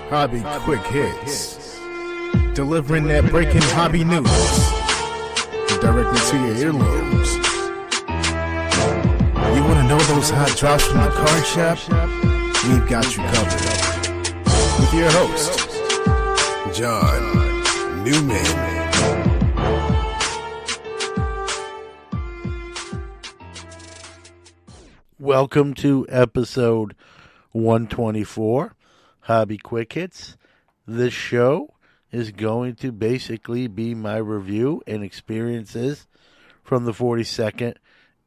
Hobby Quick Hits. Delivering that breaking hobby news directly to your earlobes. You want to know those hot drops from the card shop? We've got you covered. With your host, John Newman. Welcome to episode 124, Hobby Quick Hits. This show is going to basically be my review and experiences from the 42nd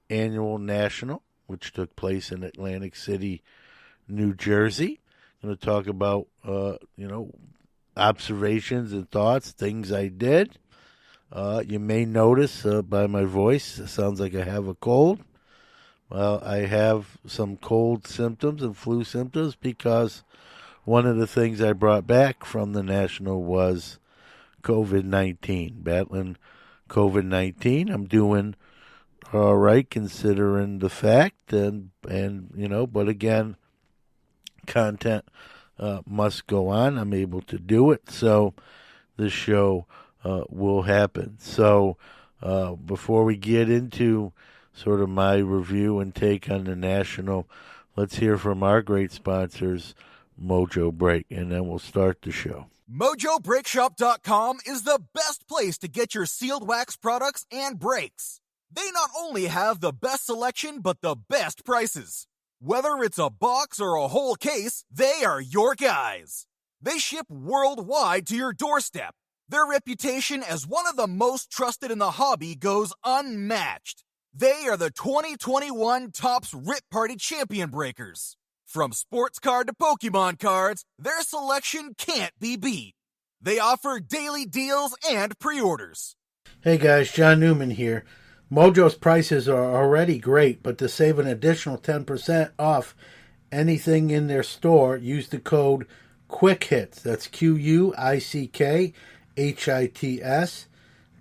Annual National, which took place in Atlantic City, New Jersey. I'm going to talk about, observations and thoughts, things I did. You may notice by my voice, it sounds like I have a cold. Well, I have some cold symptoms and flu symptoms because one of the things I brought back from the National was COVID-19, battling COVID-19. I'm doing all right considering the fact, but again, content must go on. I'm able to do it, so the show will happen. So before we get into sort of my review and take on the National, let's hear from our great sponsors, Mojo Brake, and then we'll start the show. MojoBrakeShop.com is the best place to get your sealed wax products and brakes. They not only have the best selection, but the best prices. Whether it's a box or a whole case, they are your guys. They ship worldwide to your doorstep. Their reputation as one of the most trusted in the hobby goes unmatched. They are the 2021 Topps Rip Party Champion Breakers. From sports card to Pokemon cards, their selection can't be beat. They offer daily deals and pre-orders. Hey guys, John Newman here. Mojo's prices are already great, but to save an additional 10% off anything in their store, use the code QUICKHITS. That's QUICKHITS.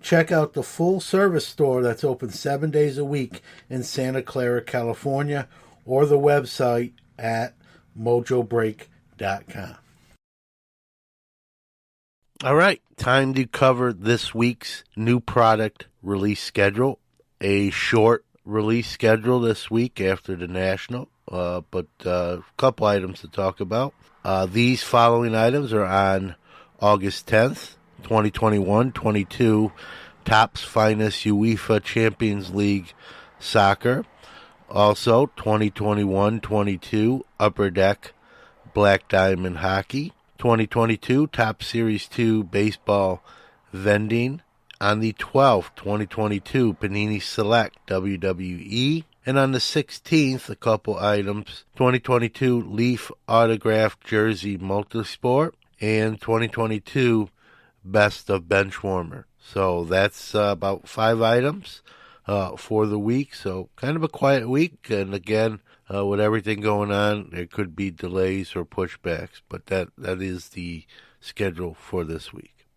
Check out the full-service store that's open 7 days a week in Santa Clara, California, or the website at mojobrake.com. All right, time to cover this week's new product release schedule. A short release schedule this week after the National, but a couple items to talk about. These following items are on August 10th. 2021-22 Topps Finest UEFA Champions League Soccer. Also 2021-22 Upper Deck Black Diamond Hockey. 2022 Topps Series 2 Baseball Vending. On the 12th, 2022 Panini Select WWE. And on the 16th, a couple items. 2022 Leaf Autographed Jersey Multisport. And 2022 Best of Benchwarmer. So that's about 5 items for the week. So kind of a quiet week. And again, with everything going on, there could be delays or pushbacks. But that is the schedule for this week.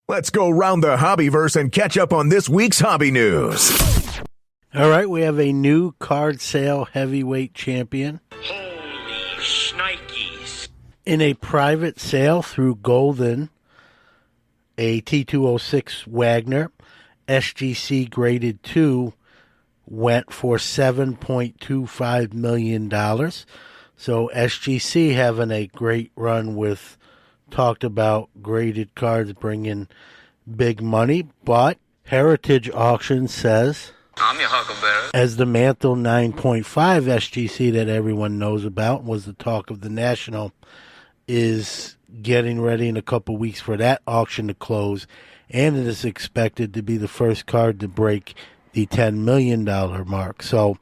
Let's go round the hobbyverse and catch up on this week's hobby news. All right, we have a new card sale heavyweight champion. Holy shnikes. In a private sale through Golden, a T206 Wagner SGC graded 2 went for $7.25 million. So SGC having a great run with talked about graded cards bringing big money. But Heritage Auction says, I'm your huckleberry. as the Mantle 9.5 SGC that everyone knows about was the talk of the National, is getting ready in a couple weeks for that auction to close, and it is expected to be the first card to break the $10 million mark. So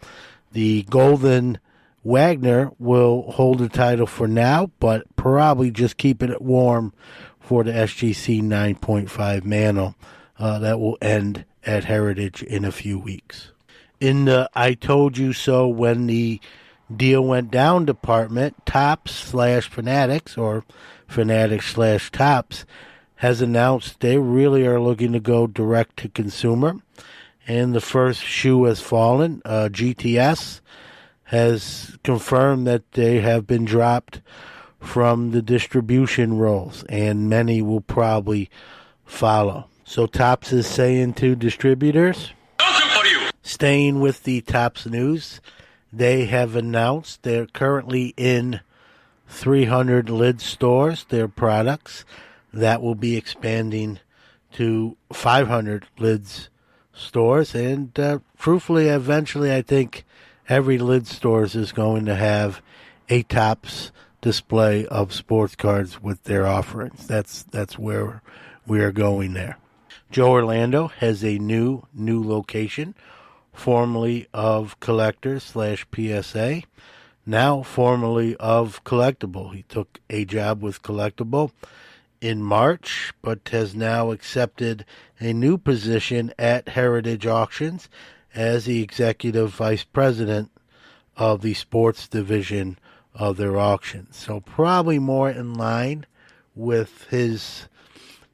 the Golden Wagner will hold the title for now, but probably just keeping it warm for the SGC 9.5 Mantle that will end at Heritage in a few weeks. In the I Told You So When the Deal Went Down department, Topps/Fanatics, or Fanatics/Topps, has announced they really are looking to go direct to consumer. And the first shoe has fallen. GTS has confirmed that they have been dropped from the distribution roles, and many will probably follow. So Topps is saying to distributors, staying with the Topps news, they have announced they're currently in 300 lid stores, their products. That will be expanding to 500 lids stores. And truthfully, eventually, I think every lid stores is going to have a Topps display of sports cards with their offerings. That's where we are going there. Joe Orlando has a new location, formerly of Collector/PSA, now formerly of Collectible. He took a job with Collectible in March, but has now accepted a new position at Heritage Auctions as the executive vice president of the sports division of their auctions. So probably more in line with his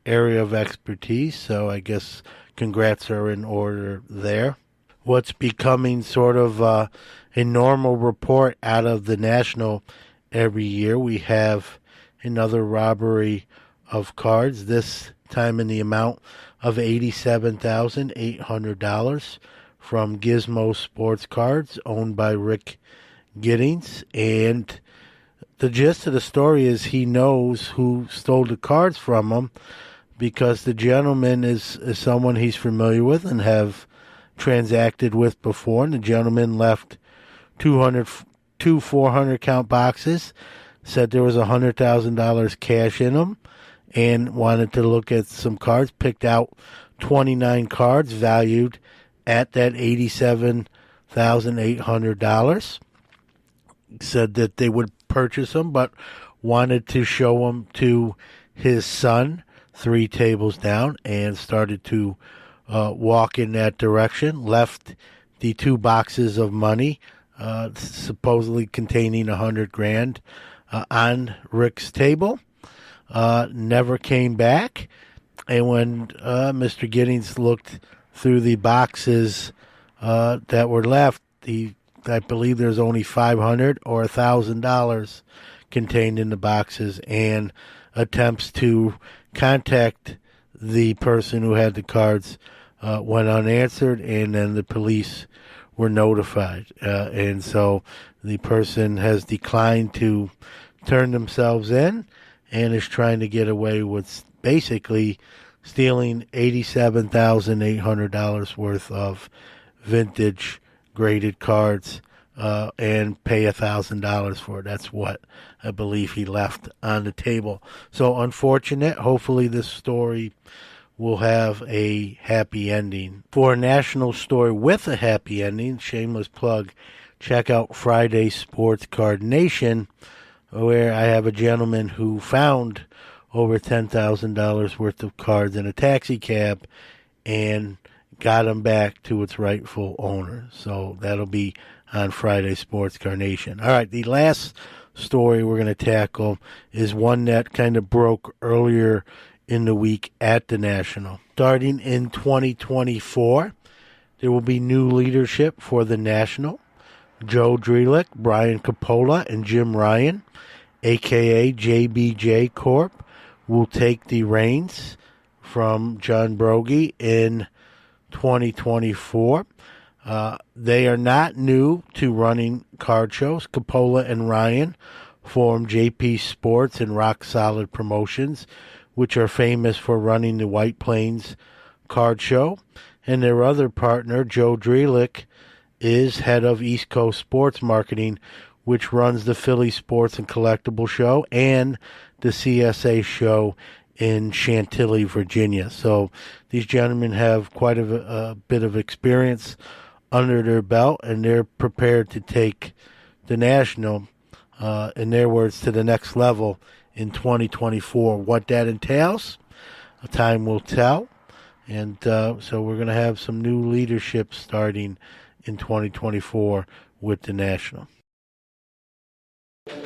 area of expertise. So I guess congrats are in order there. What's becoming sort of a normal report out of the National every year, we have another robbery of cards, this time in the amount of $87,800 from Gizmo Sports Cards, owned by Rick Giddings. And the gist of the story is he knows who stole the cards from him, because the gentleman is someone he's familiar with and have transacted with before. And the gentleman left two 400 count boxes, said there was $100,000 cash in them, and wanted to look at some cards, picked out 29 cards valued at that $87,800. Said that they would purchase them, but wanted to show them to his son 3 tables down, and started to walk in that direction. Left the 2 boxes of money, supposedly containing $100,000, on Rick's table. Never came back. And when Mr. Giddings looked through the boxes that were left, I believe there's only $500 or $1,000 contained in the boxes, and attempts to contact the person who had the cards went unanswered, and then the police were notified. And so the person has declined to turn themselves in, and is trying to get away with basically stealing $87,800 worth of vintage graded cards, and pay $1,000 for it. That's what I believe he left on the table. So unfortunate. Hopefully this story will have a happy ending. For a national story with a happy ending, shameless plug, check out Friday Sports Card Nation, where I have a gentleman who found over $10,000 worth of cards in a taxi cab and got them back to its rightful owner. So that'll be on Friday Sports Carnation. All right, the last story we're going to tackle is one that kind of broke earlier in the week at the National. Starting in 2024, there will be new leadership for the National. Joe Drelick, Brian Coppola, and Jim Ryan, a.k.a. JBJ Corp., will take the reins from John Brogy in 2024. They are not new to running card shows. Coppola and Ryan formed JP Sports and Rock Solid Promotions, which are famous for running the White Plains card show. And their other partner, Joe Drelick, is head of East Coast Sports Marketing, which runs the Philly Sports and Collectible Show and the CSA show in Chantilly, Virginia. So these gentlemen have quite a bit of experience under their belt, and they're prepared to take the National, in their words, to the next level in 2024. What that entails, time will tell. And so we're going to have some new leadership starting in 2024 with the National. And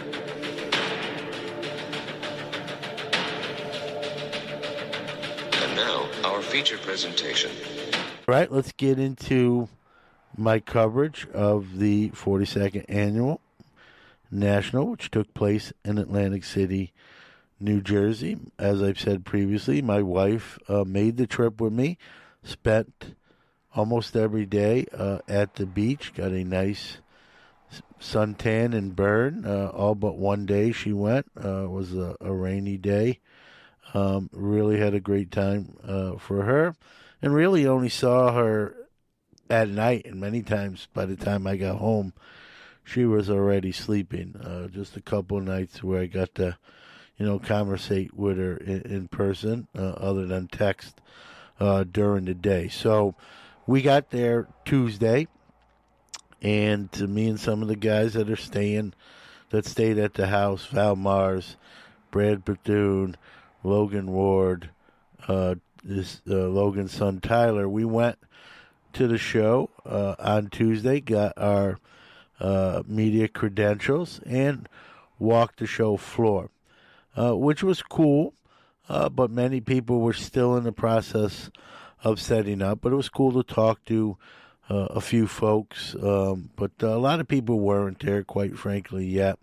now, our feature presentation. All right, let's get into my coverage of the 42nd Annual National, which took place in Atlantic City, New Jersey. As I've said previously, my wife made the trip with me, spent almost every day at the beach, got a nice suntan and burn. All but one day she went. It was a rainy day. Really had a great time for her, and really only saw her at night, and many times by the time I got home, she was already sleeping. Just a couple of nights where I got to, conversate with her in person, other than text during the day. So we got there Tuesday, and to me and some of the guys that stayed at the house, Val Mars, Brad Bethune, Logan Ward, Logan's son Tyler, we went to the show on Tuesday, got our media credentials, and walked the show floor, which was cool, but many people were still in the process of setting up. But it was cool to talk to a few folks, but a lot of people weren't there, quite frankly, yet.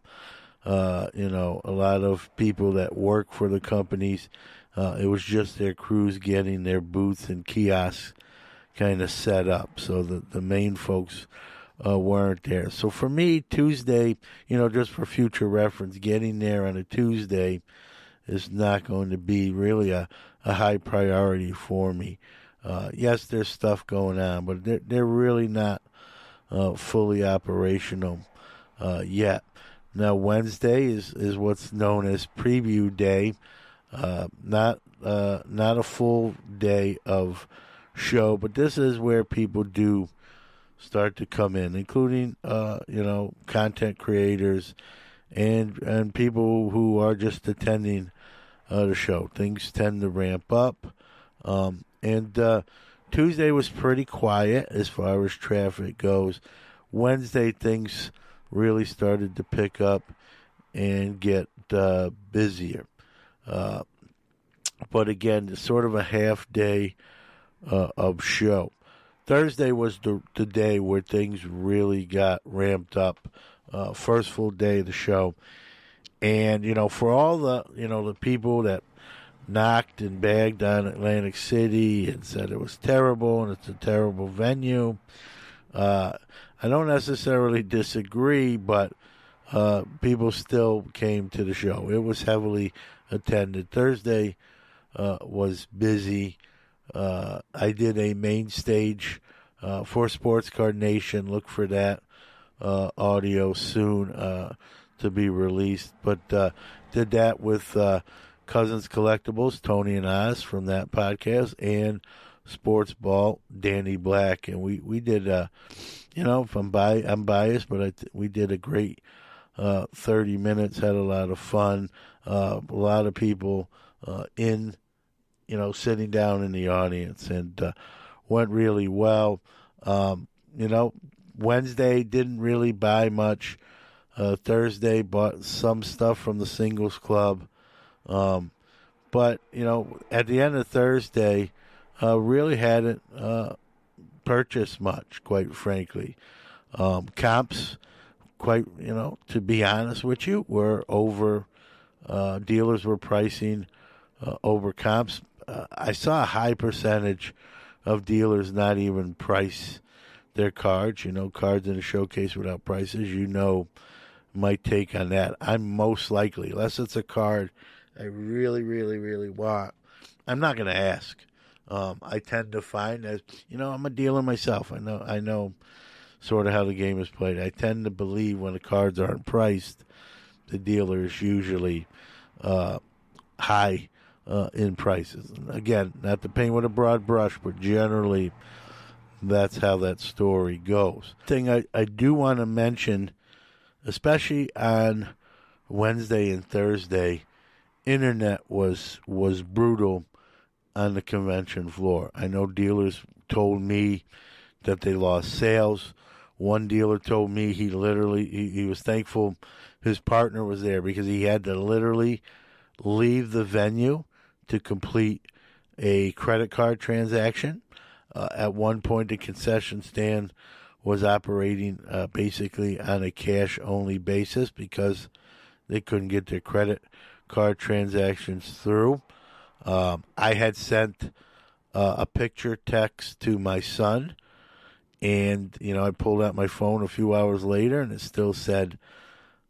A lot of people that work for the companies, it was just their crews getting their booths and kiosks kind of set up, so the main folks weren't there. So for me, Tuesday, just for future reference, getting there on a Tuesday is not going to be really a high priority for me. Yes, there's stuff going on, but they're really not fully operational yet. Now, Wednesday is what's known as preview day, not a full day of show, but this is where people do start to come in, including content creators and people who are just attending the show. Things tend to ramp up, and Tuesday was pretty quiet as far as traffic goes. Wednesday, things really started to pick up and get busier, but again, sort of a half day of show. Thursday was the day where things really got ramped up. First full day of the show, and for all the people that knocked and bagged on Atlantic City and said it was terrible and it's a terrible venue, I don't necessarily disagree, but people still came to the show. It was heavily attended. Thursday was busy. I did a main stage for Sports Card Nation. Look for that audio soon to be released. But did that with Cousins Collectibles, Tony and Oz from that podcast, and Sports Ball, Danny Black. And we did, if I'm biased, but we did a great 30 minutes, had a lot of fun, a lot of people sitting down in the audience, and went really well. Wednesday didn't really buy much. Thursday bought some stuff from the Singles Club. But, at the end of Thursday, really hadn't purchased much, quite frankly. Comps, to be honest with you, were over. Dealers were pricing over comps. I saw a high percentage of dealers not even price their cards. Cards in a showcase without prices. My take on that. I'm most likely, unless it's a card I really, really, really want, I'm not going to ask. I tend to find that, I'm a dealer myself. I know sort of how the game is played. I tend to believe when the cards aren't priced, the dealer is usually high in prices. And again, not to paint with a broad brush, but generally that's how that story goes. Thing I do want to mention, especially on Wednesday and Thursday, internet was brutal on the convention floor. I know dealers told me that they lost sales. One dealer told me he was thankful his partner was there because he had to literally leave the venue to complete a credit card transaction. At one point, the concession stand was operating basically on a cash-only basis because they couldn't get their credit card transactions through. I had sent a picture text to my son, and, I pulled out my phone a few hours later, and it still said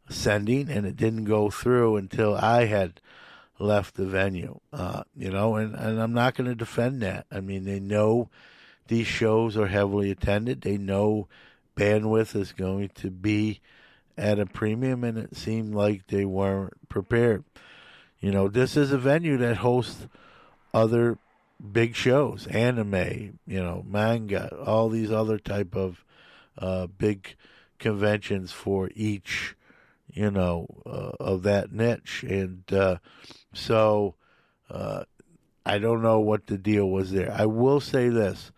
sending, and it didn't go through until I had left the venue, and I'm not going to defend that. I mean, they know these shows are heavily attended. They know bandwidth is going to be at a premium, and it seemed like they weren't prepared. This is a venue that hosts other big shows, anime, manga, all these other type of big conventions for each, of that niche. And so I don't know what the deal was there. I will say this.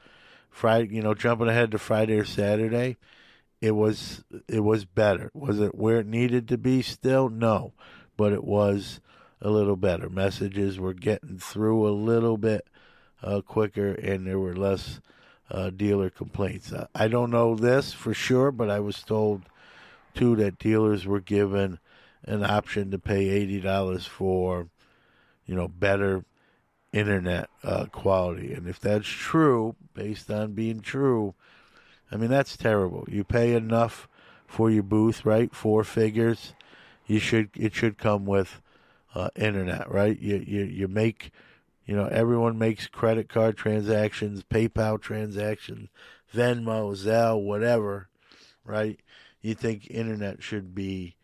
Friday, jumping ahead to Friday or Saturday, it was better. Was it where it needed to be still? No, but it was a little better. Messages were getting through a little bit quicker, and there were less dealer complaints. I don't know this for sure, but I was told too that dealers were given an option to pay $80 for, better internet quality. And if that's true, based on being true, I mean, that's terrible. You pay enough for your booth, right? 4 figures. It should come with internet, right? You make, everyone makes credit card transactions, PayPal transactions, Venmo, Zelle, whatever, right? You think internet should be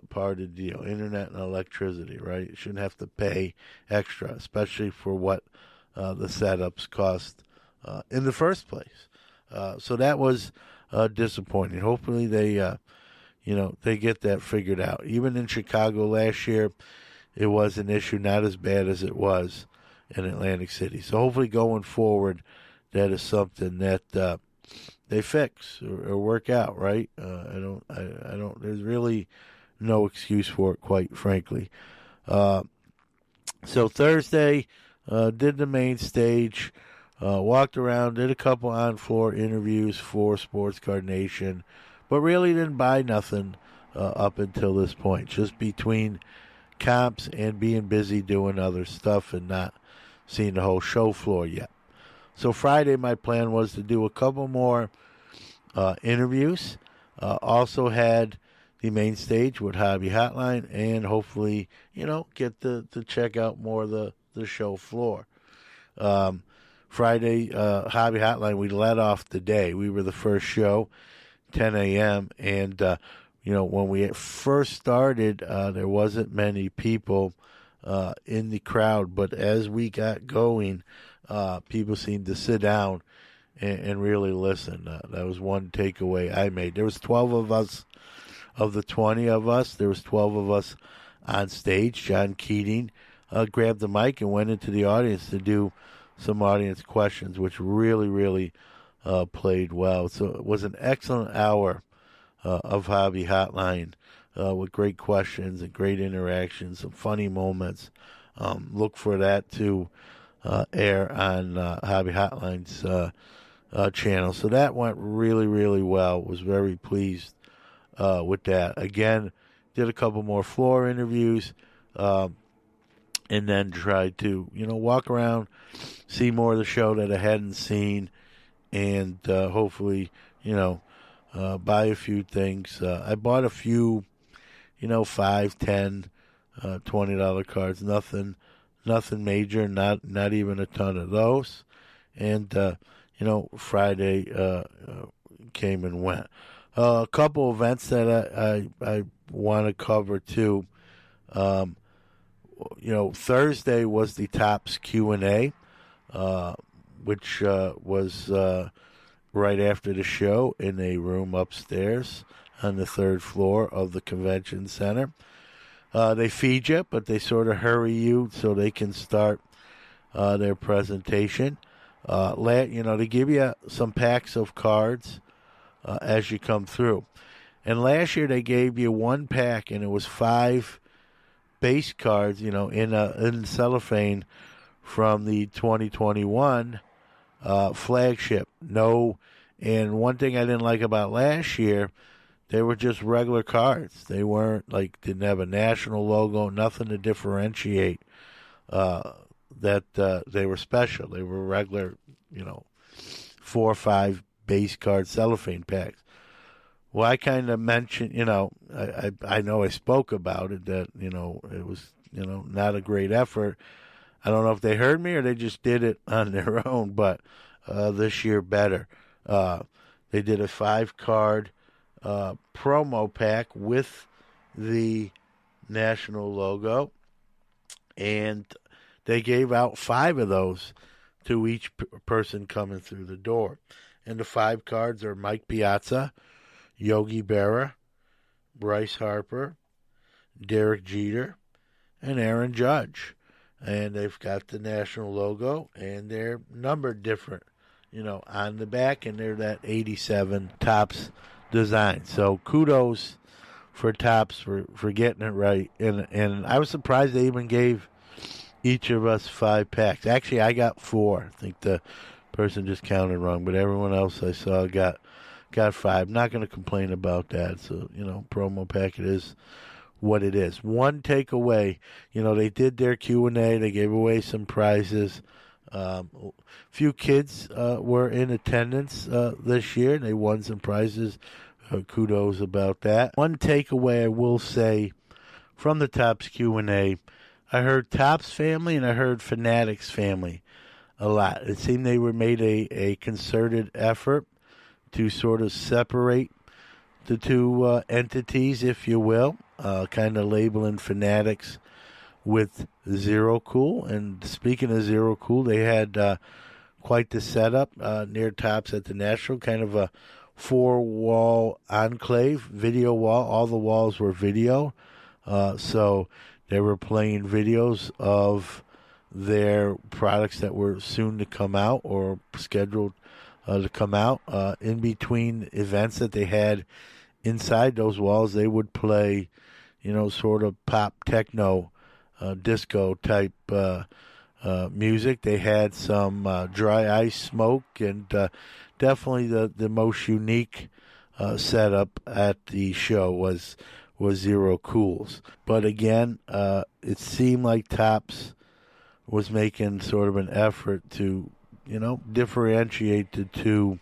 part of the deal. Internet and electricity, right? You shouldn't have to pay extra, especially for what the setups cost in the first place. So that was disappointing. Hopefully they get that figured out. Even in Chicago last year, it was an issue, not as bad as it was in Atlantic City. So hopefully going forward, that is something that they fix or work out, right? I don't. There's really no excuse for it, quite frankly. So Thursday, did the main stage, walked around, did a couple on-floor interviews for Sports Card Nation, but really didn't buy nothing up until this point. Just between comps and being busy doing other stuff and not seeing the whole show floor yet. So Friday, my plan was to do a couple more interviews. Also had the main stage with Hobby Hotline, and hopefully, get to check out more of the show floor. Friday, Hobby Hotline, we let off the day. We were the first show, 10 a.m., and, when we first started, there wasn't many people in the crowd, but as we got going, people seemed to sit down and really listen. That was one takeaway I made. There was 12 of us. Of the 20 of us, there was 12 of us on stage. John Keating grabbed the mic and went into the audience to do some audience questions, which really, really played well. So it was an excellent hour of Hobby Hotline with great questions and great interactions, some funny moments. Look for that to air on Hobby Hotline's channel. So that went really, really well. Was very pleased with that. Again, did a couple more floor interviews, and then tried to, walk around, see more of the show that I hadn't seen, and hopefully, buy a few things. I bought a few, $5, $10, $20 cards. Nothing major. Not even a ton of those. And Friday came and went. A couple events that I want to cover too. Thursday was the Topps Q&A, which was right after the show in a room upstairs on the 3rd floor of the convention center. They feed you, but they sort of hurry you so they can start their presentation. They give you some packs of cards as you come through. And last year they gave you one pack, and it was 5 base cards, in cellophane from the 2021 flagship. No And one thing I didn't like about last year, they were just regular cards. They weren't didn't have a national logo, nothing to differentiate that they were special. They were regular, 4 or 5 base card cellophane packs. Well, I kind of mentioned, I know I spoke about it, that, it was, not a great effort. I don't know if they heard me or they just did it on their own, but this year better. They did a 5-card promo pack with the national logo, and they gave out 5 of those to each person coming through the door. And the 5 cards are Mike Piazza, Yogi Berra, Bryce Harper, Derek Jeter, and Aaron Judge. And they've got the national logo, and they're numbered different, on the back, and they're that 87 Topps design. So kudos for Topps for getting it right. And I was surprised they even gave each of us 5 packs. Actually, I got 4. I think the person just counted wrong, but everyone else I saw got 5. Not going to complain about that. So, promo pack, it is what it is. One takeaway, they did their Q&A. They gave away some prizes. A few kids were in attendance this year. They won some prizes. Kudos about that. One takeaway I will say from the Topps Q&A, I heard Topps family and I heard Fanatics family a lot. It seemed they made a concerted effort to sort of separate the two entities, if you will, kind of labeling Fanatics with Zero Cool. And speaking of Zero Cool, they had quite the setup near Topps at the National, kind of a 4-wall enclave, video wall. All the walls were video. So they were playing videos of their products that were soon to come out or scheduled to come out. In between events that they had inside those walls, they would play, sort of pop techno, disco type music. They had some dry ice smoke, and definitely the most unique setup at the show was Zero Cools. But again, it seemed like Topps was making sort of an effort to, differentiate the two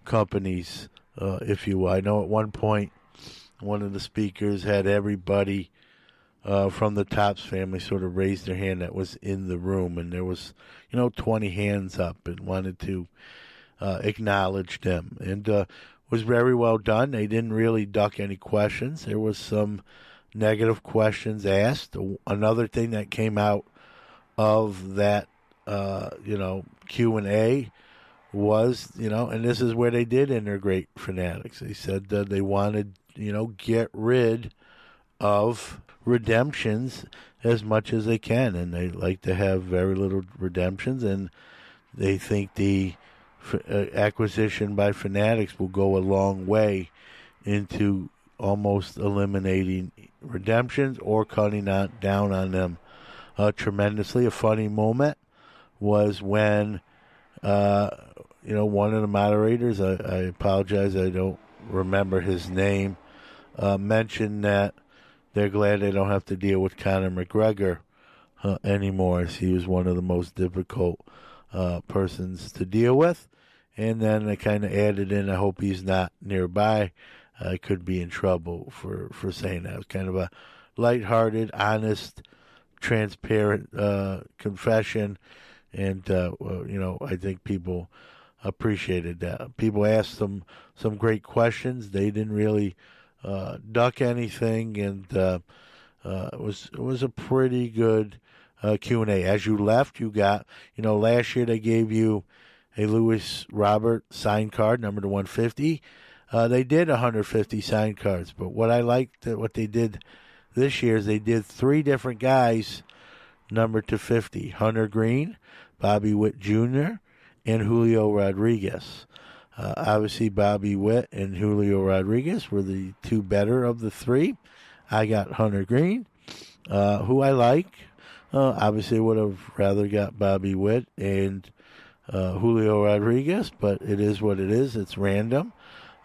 companies, if you will. I know at one point, one of the speakers had everybody from the Topps family sort of raise their hand that was in the room, and there was, 20 hands up and wanted to acknowledge them. And was very well done. They didn't really duck any questions. There was some negative questions asked. Another thing that came out of that, Q&A was, and this is where they did integrate Fanatics. They said that they wanted, get rid of redemptions as much as they can, and they like to have very little redemptions, and they think the acquisition by Fanatics will go a long way into almost eliminating redemptions or cutting down on them tremendously. A funny moment was when one of the moderators, I apologize, I don't remember his name, mentioned that they're glad they don't have to deal with Conor McGregor anymore, as he was one of the most difficult persons to deal with. And then I kind of added in, I hope he's not nearby. I could be in trouble for saying that. It was kind of a lighthearted, honest, transparent confession. And, I think people appreciated that. People asked some great questions. They didn't really duck anything, and it was a pretty good Q&A. As you left, you got, last year they gave you a Lewis Robert signed card, number to 150. They did 150 signed cards, but what I liked what they did this year is they did 3 different guys number to 50. Hunter Green, Bobby Witt Jr., and Julio Rodriguez. Obviously, Bobby Witt and Julio Rodriguez were the 2 better of the 3. I got Hunter Green, who I like. Obviously, would have rather got Bobby Witt, and Julio Rodriguez, but it is what it is. It's random.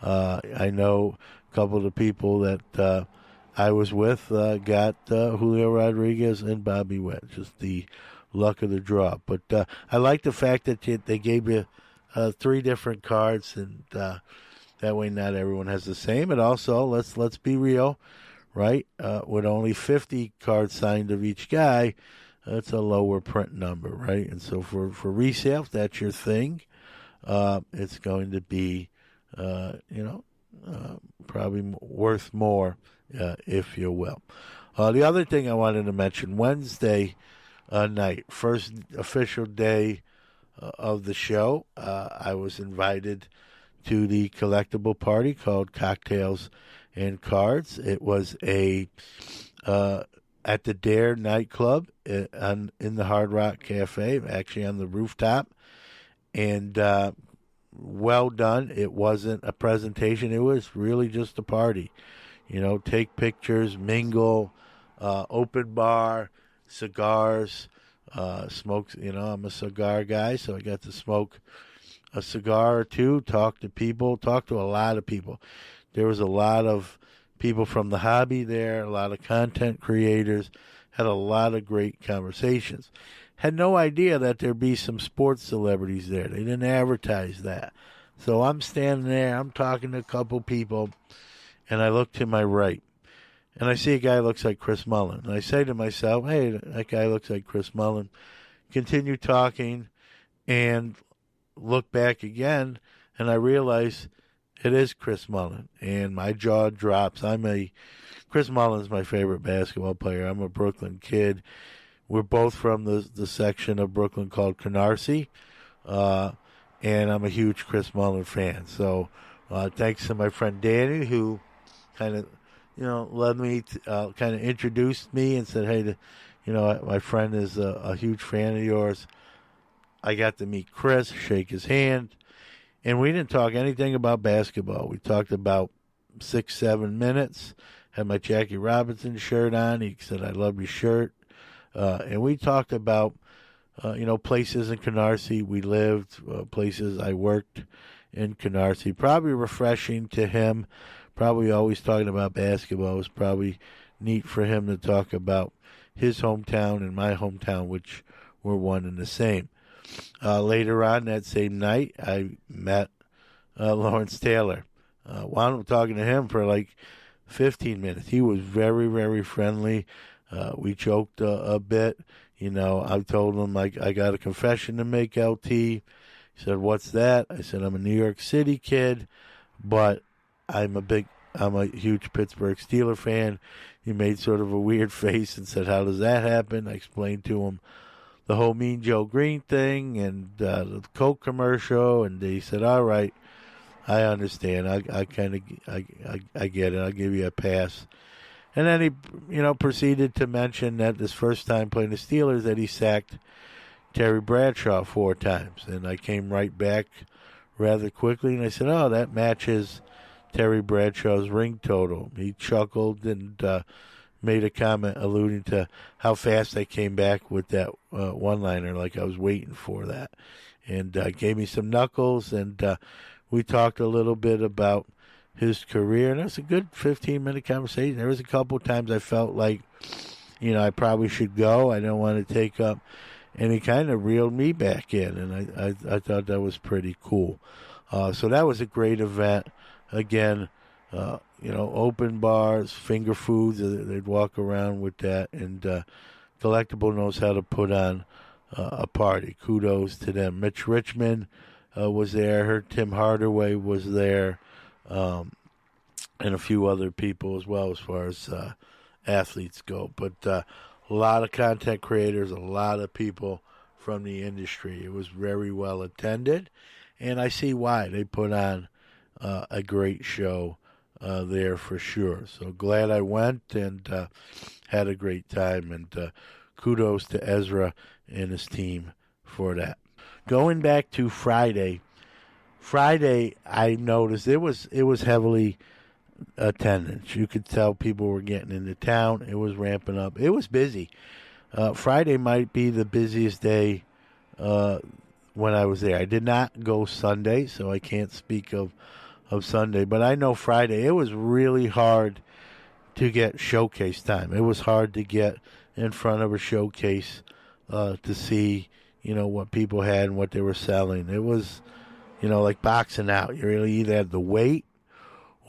I know a couple of the people that I was with got Julio Rodriguez and Bobby Witt. Just the luck of the draw. But I like the fact that they gave you 3 different cards, and that way not everyone has the same. And also, let's be real, right? With only 50 cards signed of each guy, that's a lower print number, right? And so for resale, if that's your thing, it's going to be, probably worth more, if you will. The other thing I wanted to mention, Wednesday night, first official day of the show, I was invited to the collectible party called Cocktails and Cards. It was at the Dare nightclub in the Hard Rock Cafe, actually on the rooftop, and well done. It wasn't a presentation. It was really just a party. Take pictures, mingle, open bar, cigars, smoke. I'm a cigar guy, so I got to smoke a cigar or two, talk to people, talk to a lot of people. There was a lot of people from the hobby there, a lot of content creators, had a lot of great conversations. Had no idea that there'd be some sports celebrities there. They didn't advertise that. So I'm standing there, I'm talking to a couple people, and I look to my right, and I see a guy who looks like Chris Mullen. And I say to myself, hey, that guy looks like Chris Mullen. Continue talking, and look back again, and I realize it is Chris Mullen, and my jaw drops. Chris Mullen's my favorite basketball player. I'm a Brooklyn kid. We're both from the section of Brooklyn called Canarsie, and I'm a huge Chris Mullen fan. So thanks to my friend Danny, who kind of, led me to, kind of introduced me and said, hey, my friend is a huge fan of yours. I got to meet Chris, shake his hand, and we didn't talk anything about basketball. We talked about 6-7 minutes, had my Jackie Robinson shirt on. He said, I love your shirt. And we talked about, places in Canarsie we lived, places I worked in Canarsie. Probably refreshing to him. Probably always talking about basketball. It was probably neat for him to talk about his hometown and my hometown, which were one and the same. Later on that same night, I met Lawrence Taylor. Wound up talking to him for like 15 minutes. He was very, very friendly. We joked a bit. I told him I got a confession to make, LT. He said, what's that? I said, I'm a New York City kid, but I'm a huge Pittsburgh Steeler fan. He made sort of a weird face and said, how does that happen? I explained to him the whole Mean Joe Green thing and the Coke commercial, and he said, all right, I understand. I get it. I'll give you a pass. And then he, proceeded to mention that this first time playing the Steelers that he sacked Terry Bradshaw 4 times. And I came right back rather quickly, and I said, oh, that matches Terry Bradshaw's ring total. He chuckled and made a comment alluding to how fast I came back with that one-liner, like I was waiting for that. And gave me some knuckles, and we talked a little bit about his career, and it was a good 15-minute conversation. There was a couple times I felt like, I probably should go. I don't want to take up, and he kind of reeled me back in, and I thought that was pretty cool. So that was a great event. Again, open bars, finger foods, they'd walk around with that, and Collectible knows how to put on a party. Kudos to them. Mitch Richmond was there. I heard Tim Hardaway was there. And a few other people as well as far as athletes go. But a lot of content creators, a lot of people from the industry. It was very well attended, and I see why. They put on a great show there for sure. So glad I went and had a great time, and kudos to Ezra and his team for that. Going back to Friday, I noticed it was heavily attendance. You could tell people were getting into town. It was ramping up. It was busy. Friday might be the busiest day when I was there. I did not go Sunday, so I can't speak of Sunday. But I know Friday, it was really hard to get showcase time. It was hard to get in front of a showcase to see, what people had and what they were selling. It was, like boxing out. You really either had to wait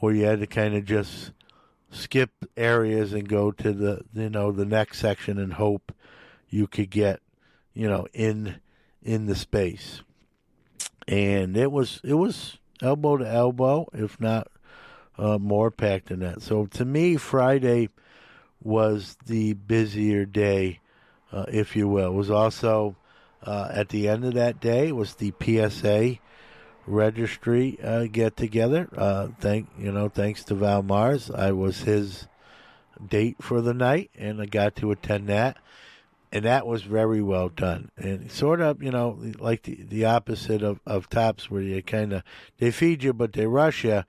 or you had to kind of just skip areas and go to the next section and hope you could get, in the space. And it was elbow to elbow, if not more packed than that. So to me, Friday was the busier day, if you will. It was also at the end of that day was the PSA registry get together. Thanks to Val Mars, I was his date for the night, and I got to attend that. And that was very well done. And sort of, like the opposite of Tops, where you they feed you, but they rush you.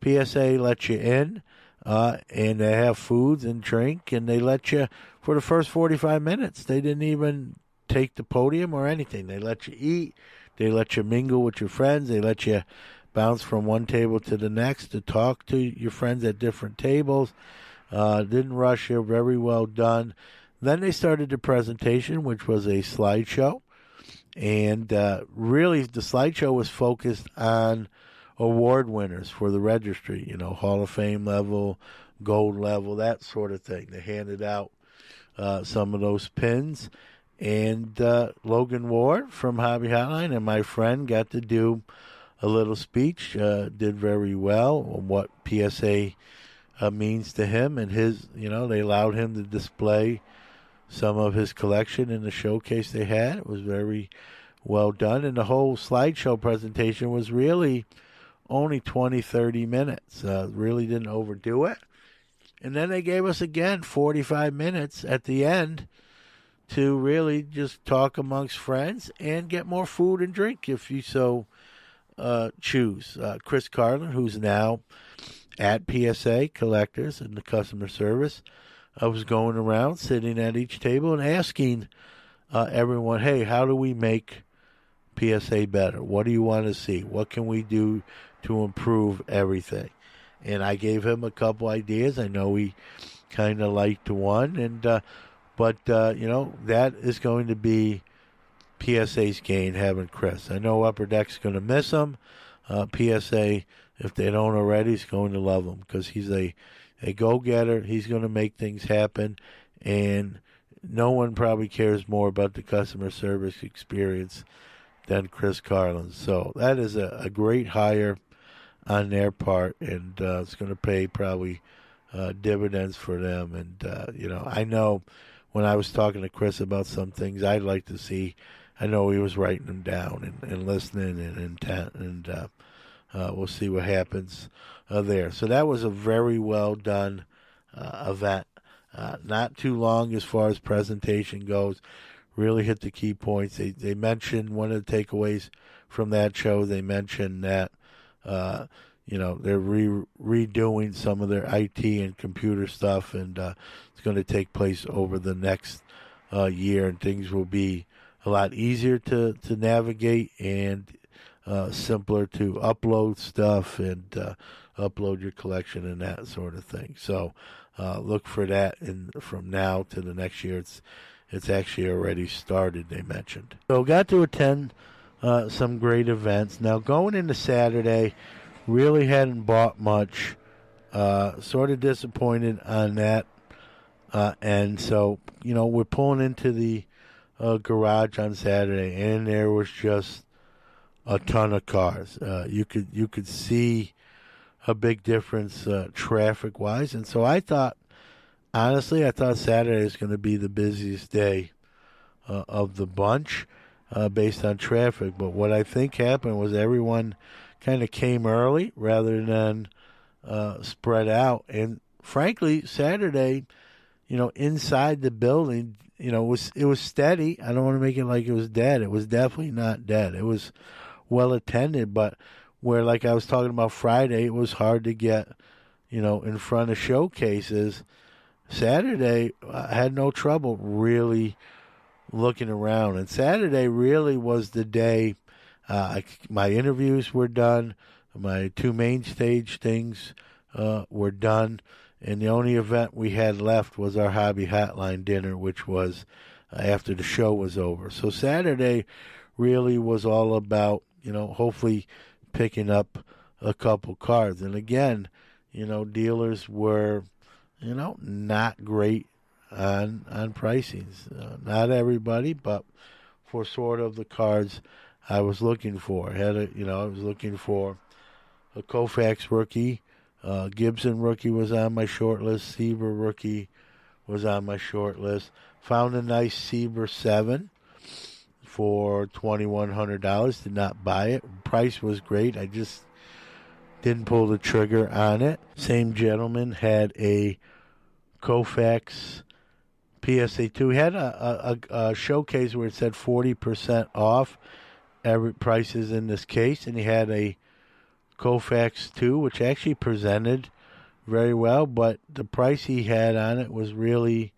PSA lets you in, and they have foods and drink, and they let you, for the first 45 minutes, they didn't even take the podium or anything. They let you eat. They let you mingle with your friends. They let you bounce from one table to the next to talk to your friends at different tables. Didn't rush you. Very well done. Then they started the presentation, which was a slideshow. And really, the slideshow was focused on award winners for the registry, Hall of Fame level, gold level, that sort of thing. They handed out some of those pins. And Logan Ward from Hobby Hotline and my friend got to do a little speech, did very well on what PSA means to him. And they allowed him to display some of his collection in the showcase they had. It was very well done. And the whole slideshow presentation was really only 20, 30 minutes. Really didn't overdo it. And then they gave us, again, 45 minutes at the end to really just talk amongst friends and get more food and drink if you so choose. Chris Carlin, who's now at PSA Collectors in the customer service, was going around sitting at each table and asking everyone, hey, how do we make PSA better? What do you want to see? What can we do to improve everything? And I gave him a couple ideas. I know he kind of liked one, but that is going to be PSA's gain, having Chris. I know Upper Deck's going to miss him. PSA, if they don't already, is going to love him because he's a go-getter. He's going to make things happen, and no one probably cares more about the customer service experience than Chris Carlin. So that is a great hire on their part, and it's going to pay probably dividends for them. And, I know when I was talking to Chris about some things I'd like to see, I know he was writing them down and listening and intent, and we'll see what happens there. So that was a very well done event. Not too long as far as presentation goes. Really hit the key points. They mentioned one of the takeaways from that show. They mentioned that they're redoing some of their IT and computer stuff, and it's going to take place over the next year, and things will be a lot easier to navigate and simpler to upload stuff and upload your collection and that sort of thing. So look for that from now to the next year. It's actually already started, they mentioned. So got to attend some great events. Now going into Saturday, really hadn't bought much. Sort of disappointed on that. And so, we're pulling into the garage on Saturday, and there was just a ton of cars. You could see a big difference traffic-wise. And so I thought Saturday is going to be the busiest day of the bunch based on traffic. But what I think happened was everyone kind of came early rather than spread out. And frankly, Saturday, inside the building, it was steady. I don't want to make it like it was dead. It was definitely not dead. It was well attended, but where, like I was talking about Friday, it was hard to get, in front of showcases. Saturday, I had no trouble really looking around. And Saturday really was the day. My interviews were done. My 2 main stage things were done. And the only event we had left was our hobby hotline dinner, which was after the show was over. So Saturday really was all about, hopefully picking up a couple cards. And again, dealers were, not great on pricings. Not everybody, but for sort of the cards I was looking for. I was looking for a Koufax rookie. Gibson rookie was on my short list. Seaver rookie was on my short list. Found a nice Seaver 7 for $2,100. Did not buy it. Price was great. I just didn't pull the trigger on it. Same gentleman had a Koufax PSA 2. He had a showcase where it said 40% off every prices in this case, and he had a Koufax 2, which actually presented very well, but the price he had on it was really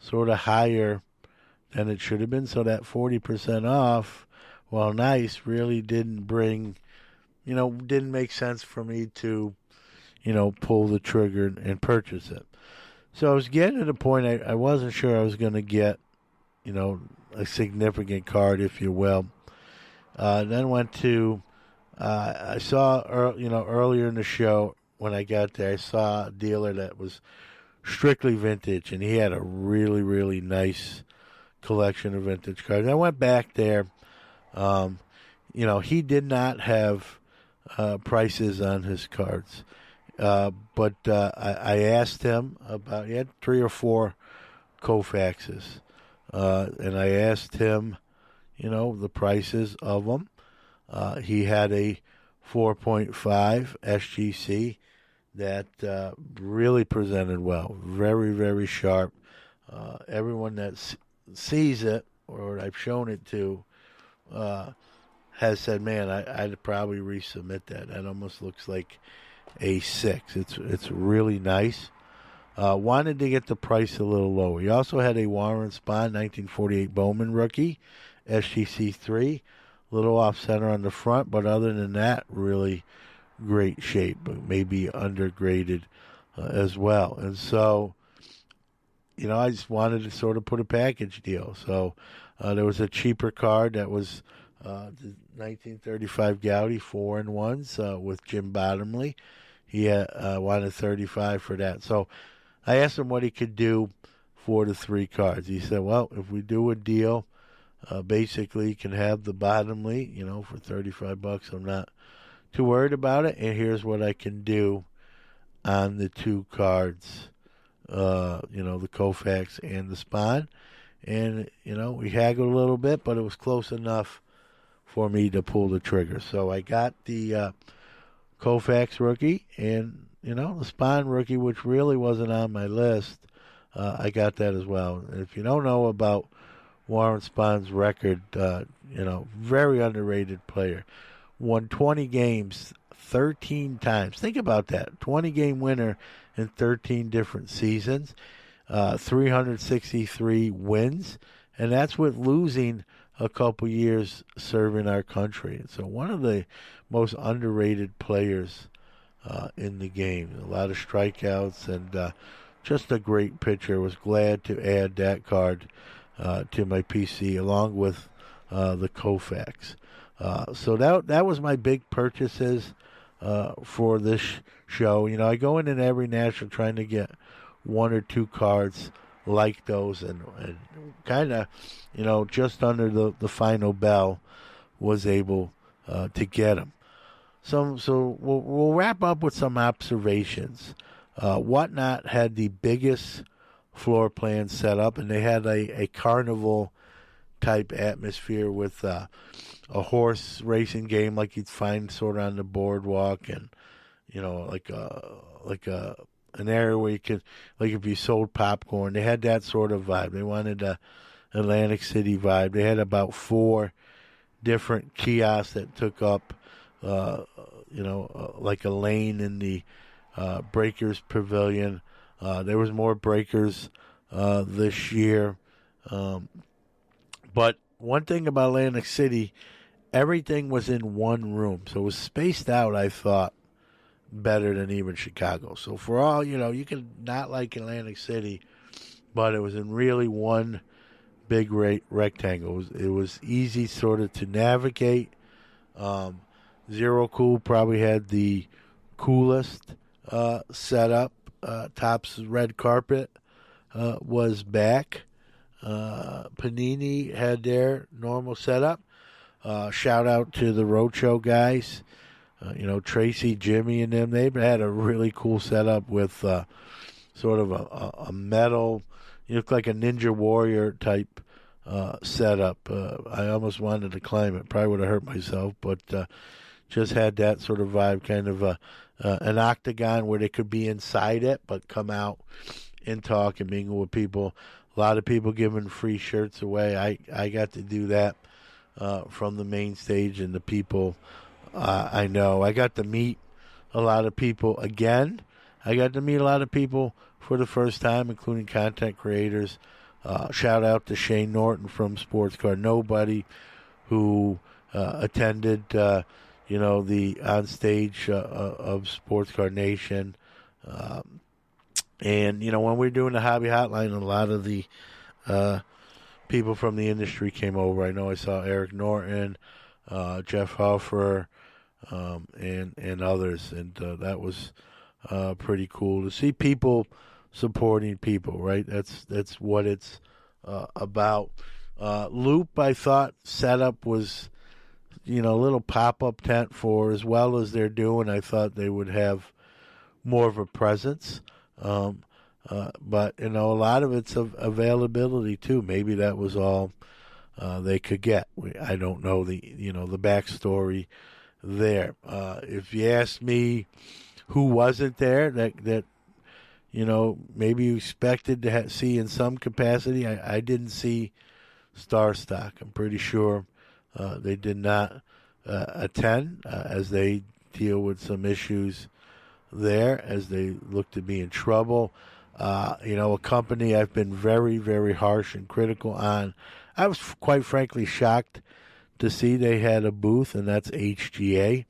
sort of higher than it should have been. So that 40% off, while nice, really didn't didn't make sense for me to, pull the trigger and purchase it. So I was getting to the point I wasn't sure I was going to get, a significant card, if you will. Then went to, I saw, earlier in the show when I got there, I saw a dealer that was strictly vintage, and he had a really, really nice collection of vintage cards. I went back there. He did not have prices on his cards. But I asked him about, he had 3 or 4 Koufaxes. And I asked him, the prices of them. He had a 4.5 SGC that really presented well. Very, very sharp. Everyone that sees it, or I've shown it to, has said, man, I'd probably resubmit that. That almost looks like a 6. It's really nice. Wanted to get the price a little lower. He also had a Warren Spahn 1948 Bowman rookie, SGC 3. Little off center on the front, but other than that, really great shape, but maybe undergraded as well. And so, I just wanted to sort of put a package deal. So there was a cheaper card that was the 1935 Gowdy 4-in-1s with Jim Bottomley. He wanted $35 for that. So I asked him what he could do for the 3 cards. He said, well, if we do a deal, basically you can have the Bottomley, for $35. I'm not too worried about it. And here's what I can do on the 2 cards, the Koufax and the Spahn. And, we haggled a little bit, but it was close enough for me to pull the trigger. So I got the Koufax rookie and, the Spahn rookie, which really wasn't on my list. I got that as well. And if you don't know about Warren Spahn's record, very underrated player. Won 20 games 13 times. Think about that. 20-game winner in 13 different seasons. 363 wins. And that's with losing a couple years serving our country. And so one of the most underrated players in the game. A lot of strikeouts and just a great pitcher. Was glad to add that card to my PC along with the Koufax. So that was my big purchases for this show. I go in every national trying to get 1 or 2 cards like those, and kind of, just under the final bell was able to get them. So we'll wrap up with some observations. Whatnot had the biggest floor plan set up, and they had a carnival type atmosphere with a horse racing game like you'd find sort of on the boardwalk, and like an area where you could, like if you sold popcorn, they had that sort of vibe. They wanted a Atlantic City vibe. They had about 4 different kiosks that took up like a lane in the Breakers Pavilion. There was more Breakers this year. But one thing about Atlantic City, everything was in one room. So it was spaced out, I thought, better than even Chicago. So for all, you can not like Atlantic City, but it was in really one big rectangle. It was easy sort of to navigate. Zero Cool probably had the coolest setup. Topps red carpet was back. Panini had their normal setup. Shout out to the Roadshow guys. Tracy, Jimmy, and them. They had a really cool setup with sort of a metal, you look like a Ninja Warrior type setup. I almost wanted to climb it. Probably would have hurt myself, but just had that sort of vibe, kind of an octagon where they could be inside it, but come out and talk and mingle with people. A lot of people giving free shirts away. I got to do that from the main stage, and the people I know. I got to meet a lot of people again. I got to meet a lot of people for the first time, including content creators. Shout out to Shane Norton from Sports Card Nobody, who attended, the on stage of Sports Card Nation. And, when we were doing the Hobby Hotline, a lot of the people from the industry came over. I know I saw Eric Norton, Jeff Huffer, and others. And that was pretty cool to see people supporting people, right? That's what it's about. Loop, I thought, setup was, a little pop-up tent for, as well as they're doing. I thought they would have more of a presence. But, a lot of it's availability, too. Maybe that was all they could get. I don't know the backstory there. If you ask me who wasn't there that maybe you expected to see in some capacity, I didn't see Star Stock. I'm pretty sure they did not attend as they deal with some issues there, as they look to be in trouble. A company I've been very, very harsh and critical on. I was quite frankly shocked to see they had a booth, and that's HGA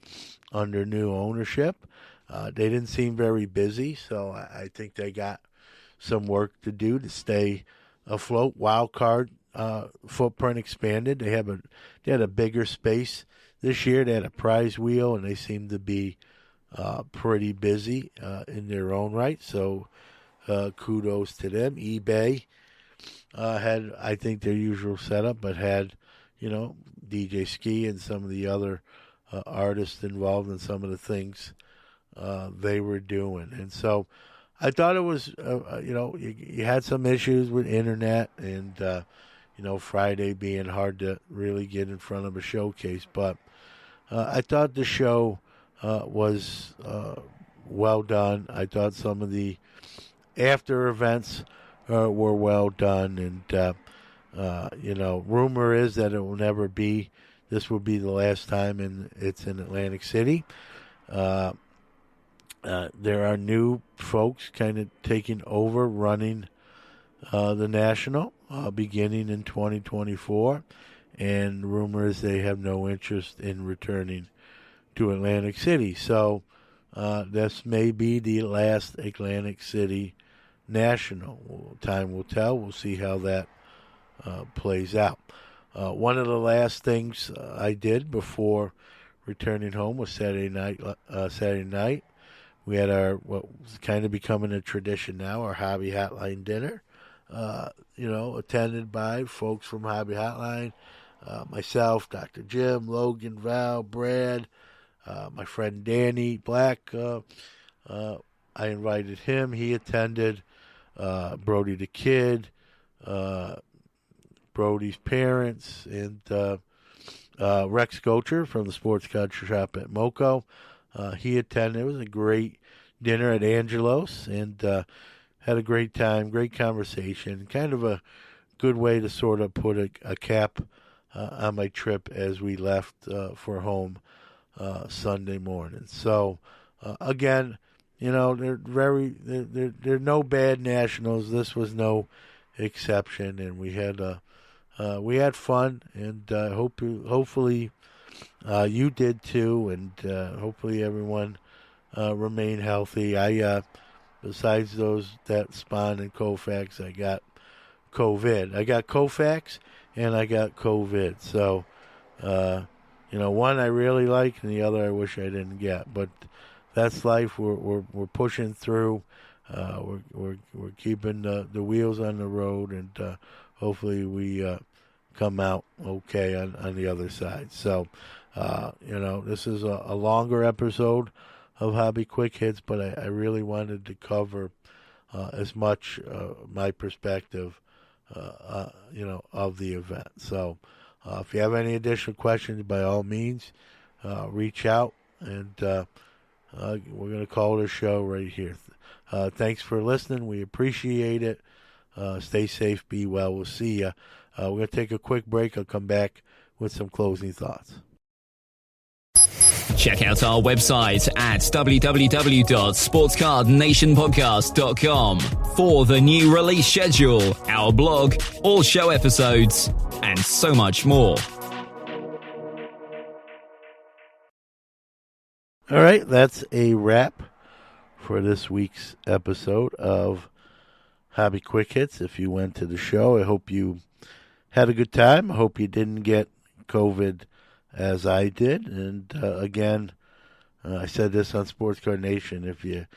under new ownership. They didn't seem very busy, so I think they got some work to do to stay afloat. Wild card footprint expanded. They had a bigger space this year. They had a prize wheel, and they seem to be pretty busy in their own right. So kudos to them. eBay had, I think, their usual setup, but had DJ Ski and some of the other artists involved in some of the things they were doing. And so I thought it was, you had some issues with internet and, Friday being hard to really get in front of a showcase. But I thought the show was well done. I thought some of the after events were well done. And, rumor is that it will never be. This will be the last time it's in Atlantic City. There are new folks kind of taking over running the National beginning in 2024. And rumor is they have no interest in returning to Atlantic City. So this may be the last Atlantic City National. Time will tell. We'll see how that plays out. One of the last things I did before returning home was Saturday night. We had our, what's kind of becoming a tradition now, our Hobby Hotline dinner. Attended by folks from Hobby Hotline, myself, Dr. Jim, Logan, Val, Brad, my friend Danny Black. I invited him. He attended. Brody the Kid, Brody's parents, and Rex Gocher from the Sports Card Shop at Moco. He attended. It was a great dinner at Angelo's, and had a great time, great conversation, kind of a good way to sort of put a cap on my trip as we left for home Sunday morning. So, again, they're no bad Nationals. This was no exception, and we had a we had fun, and hopefully you did too, and hopefully everyone remained healthy. Besides that Spawn and Koufax, I got COVID. I got Koufax and I got COVID. So, one I really like and the other I wish I didn't get. But that's life. We're pushing through. We're keeping the wheels on the road, and hopefully we come out okay on the other side. So, this is a longer episode of Hobby Quick Hits, but I really wanted to cover as much my perspective, of the event. So if you have any additional questions, by all means, reach out, and we're going to call it a show right here. Thanks for listening. We appreciate it. Stay safe. Be well. We'll see you. We're going to take a quick break. I'll come back with some closing thoughts. Check out our website at www.sportscardnationpodcast.com for the new release schedule, our blog, all show episodes, and so much more. All right, that's a wrap for this week's episode of Hobby Quick Hits. If you went to the show, I hope you had a good time. I hope you didn't get COVID as I did. And again, I said this on Sports Card Nation, if you're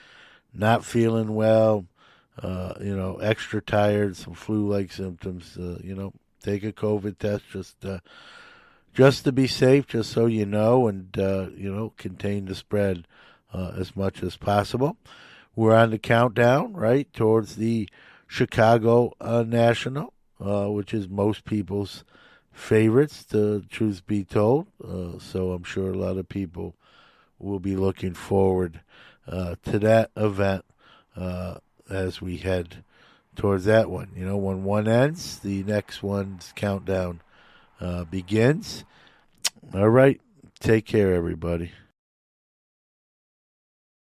not feeling well, extra tired, some flu-like symptoms, take a COVID test just to be safe, just so you know, and, contain the spread as much as possible. We're on the countdown, right, towards the Chicago National, which is most people's favorites, the truth be told. So I'm sure a lot of people will be looking forward to that event as we head towards that one. When one ends, the next one's countdown begins. All right. Take care, everybody.